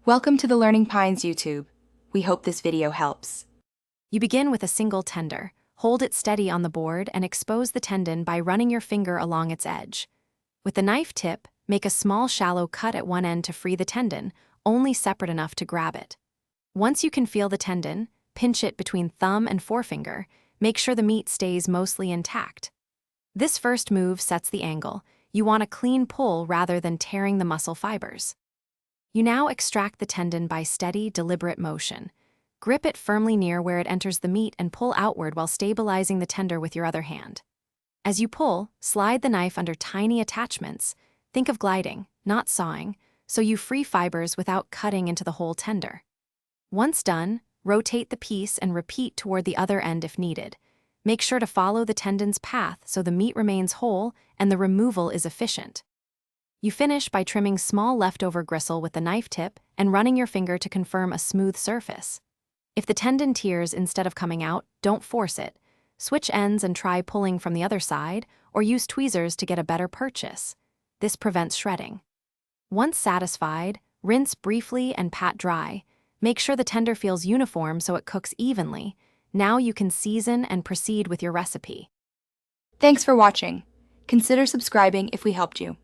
Welcome to the Learning Pines YouTube. We hope this video helps. You begin with a single tender. Hold it steady on the board and expose the tendon by running your finger along its edge. With the knife tip, make a small shallow cut at one end to free the tendon, only separate enough to grab it. Once you can feel the tendon, pinch it between thumb and forefinger. Make sure the meat stays mostly intact. This first move sets the angle. You want a clean pull rather than tearing the muscle fibers. You now extract the tendon by steady, deliberate motion. Grip it firmly near where it enters the meat and pull outward while stabilizing the tender with your other hand. As you pull, slide the knife under tiny attachments. Think of gliding, not sawing, so you free fibers without cutting into the whole tender. Once done, rotate the piece and repeat toward the other end if needed. Make sure to follow the tendon's path so the meat remains whole and the removal is efficient. You finish by trimming small leftover gristle with the knife tip and running your finger to confirm a smooth surface. If the tendon tears instead of coming out, don't force it. Switch ends and try pulling from the other side, or use tweezers to get a better purchase. This prevents shredding. Once satisfied, rinse briefly and pat dry. Make sure the tender feels uniform so it cooks evenly. Now you can season and proceed with your recipe. Thanks for watching. Consider subscribing if we helped you.